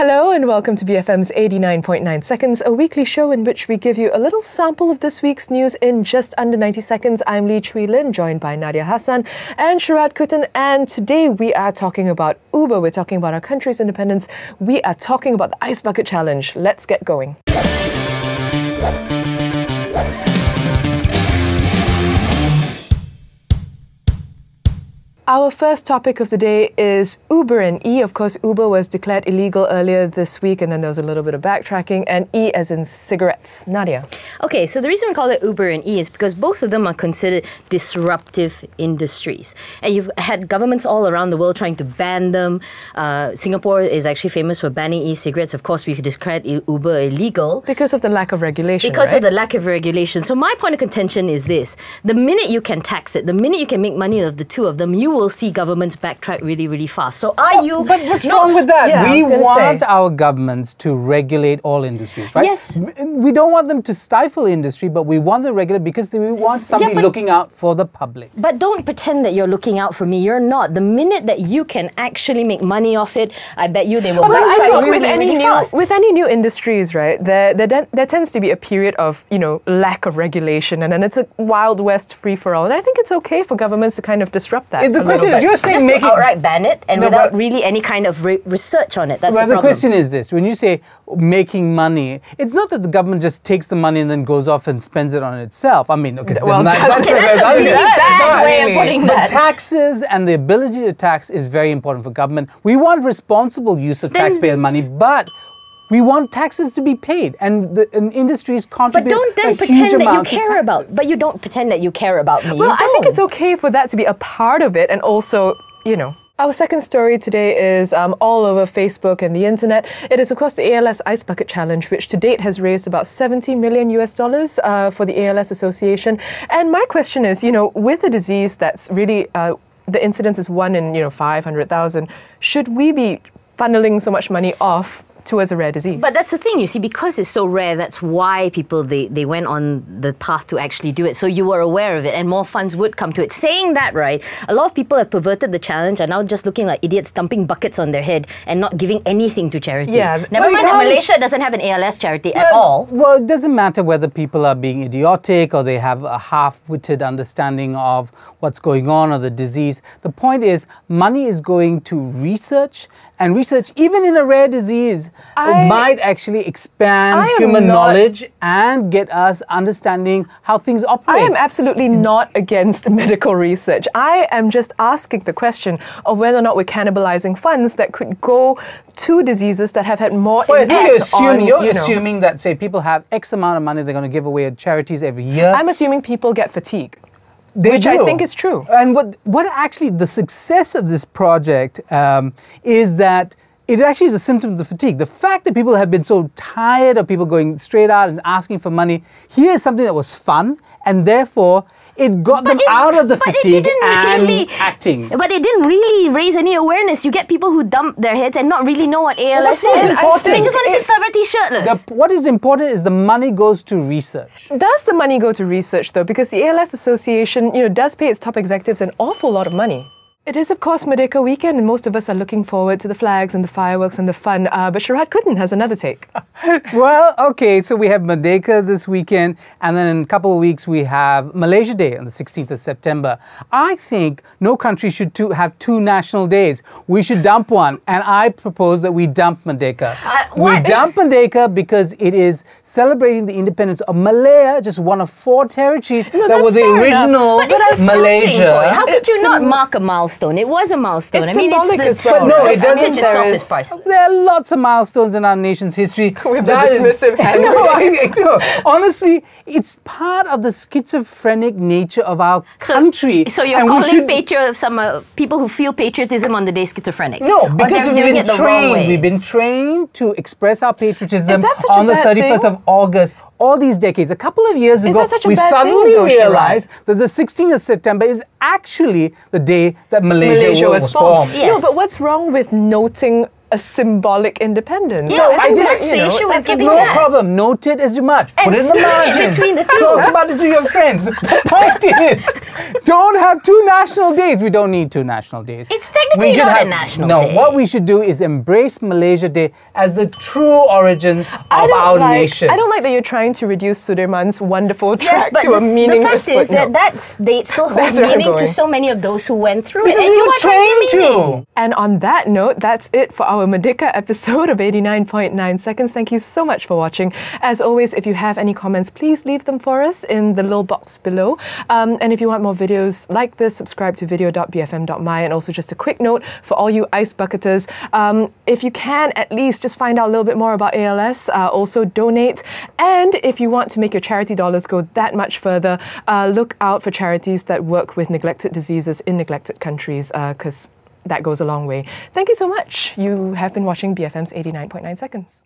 Hello and welcome to BFM's 89.9 Seconds, a weekly show in which we give you a little sample of this week's news in just under 90 seconds. I'm Chwi Lynn, joined by Nadia Hassan and Sharaad Kuttan, and today we are talking about Uber. We're talking about our country's independence. We are talking about the Ice Bucket Challenge. Let's get going. Our first topic of the day is Uber and E. Of course, Uber was declared illegal earlier this week, and then there was a little bit of backtracking, and E as in cigarettes. Nadia. Okay, so the reason we call it Uber and E is because both of them are considered disruptive industries. And you've had governments all around the world trying to ban them. Singapore is actually famous for banning e-cigarettes. Of course, we've declared Uber illegal. Because of the lack of regulation, Because of the lack of regulation. So my point of contention is this. The minute you can tax it, the minute you can make money of the two of them, you will see governments backtrack really, really fast. So are you... But what's wrong with that? Yeah, we want our governments to regulate all industries, right? Yes. We don't want them to stifle industry, but we want them to regulate because we want somebody looking out for the public. But don't pretend that you're looking out for me. You're not. The minute that you can actually make money off it, I bet you they will backtrack really fast. With any new industries, right, there tends to be a period of, lack of regulation, and then it's a Wild West free-for-all. And I think it's okay for governments to kind of disrupt that. The question is, you're saying just to outright ban it and without really any kind of research on it. That's the problem. The question is this: when you say making money, it's not that the government just takes the money and then goes off and spends it on itself. I mean, that's a really bad way of putting that. But taxes and the ability to tax is very important for government. We want responsible use of taxpayer money, but we want taxes to be paid, and industries contribute. But don't then pretend that you care about. But you don't pretend that you care about me. Well, I think it's okay for that to be a part of it, and also, Our second story today is all over Facebook and the internet. It is, of course, the ALS Ice Bucket Challenge, which to date has raised about $70 million for the ALS Association. And my question is, with a disease that's really the incidence is 1 in 500,000, should we be funneling so much money off towards a rare disease? But that's the thing, you see, because it's so rare, that's why people, they went on the path to actually do it. So you were aware of it and more funds would come to it. Saying that, right, a lot of people have perverted the challenge and now just looking like idiots dumping buckets on their head and not giving anything to charity. Yeah. Never mind that Malaysia doesn't have an ALS charity at all. Well, it doesn't matter whether people are being idiotic or they have a half-witted understanding of what's going on or the disease. The point is, money is going to research, and research, even in a rare disease, might actually expand human knowledge and get us understanding how things operate. I am absolutely not against medical research. I am just asking the question of whether or not we're cannibalizing funds that could go to diseases that have had more impact on... You're assuming that, say, people have X amount of money they're going to give away at charities every year. I'm assuming people get fatigue. Which I think is true. And what actually the success of this project is that it actually is a symptom of the fatigue. The fact that people have been so tired of people going straight out and asking for money, here is something that was fun, and therefore it got them out of the fatigue and acting. But it didn't really raise any awareness. You get people who dump their heads and not really know what ALS is. They just want to see celebrity shirtless. What is important is the money goes to research. Does the money go to research, though? Because the ALS Association, does pay its top executives an awful lot of money. It is, of course, Merdeka weekend, and most of us are looking forward to the flags and the fireworks and the fun. But Sharaad Kuttan has another take. Well, okay, so we have Merdeka this weekend, and then in a couple of weeks we have Malaysia Day on the 16th of September. I think no country should have two national days. We should dump one, and I propose that we dump Merdeka. We dump Merdeka because it is celebrating the independence of Malaya, just one of 4 territories that was the original Malaysia. How could you not mark a milestone? It was a milestone. It's symbolic as well. But no, it doesn't. Itself is priceless. There are lots of milestones in our nation's history. With the dismissive hand. No, honestly, it's part of the schizophrenic nature of our country. So you're calling some people who feel patriotism on the day schizophrenic? No, because we've been trained to express our patriotism on the 31st of August. All these decades. A couple of years ago, we suddenly realized that the 16th of September is actually the day that Malaysia was formed. Yes. No, but what's wrong with noting a symbolic independence. Yeah, I think that, that's the issue with giving no that. problem. Note it as much. Put it in the margins. Between the two. Talk about it to your friends. The point is, don't have two national days. We don't need two national days. It's technically We should not a have- national no, day. what we should do is embrace Malaysia Day as the true origin of our nation. I don't like that you're trying to reduce Sudirman's wonderful track Yes, but to a meaningless the fact is that footnote. date still holds That's where I'm meaning to going. so many of those who went through Because it. And you you were are trying trained meaning. to. And on that note, that's it for our Merdeka episode of 89.9 seconds. Thank you so much for watching. As always, if you have any comments, please leave them for us in the little box below. And if you want more videos like this, subscribe to video.bfm.my. And also just a quick note for all you ice bucketers, if you can, at least just find out a little bit more about ALS, also donate. And if you want to make your charity dollars go that much further, look out for charities that work with neglected diseases in neglected countries, because that goes a long way. Thank you so much. You have been watching BFM's 89.9 seconds.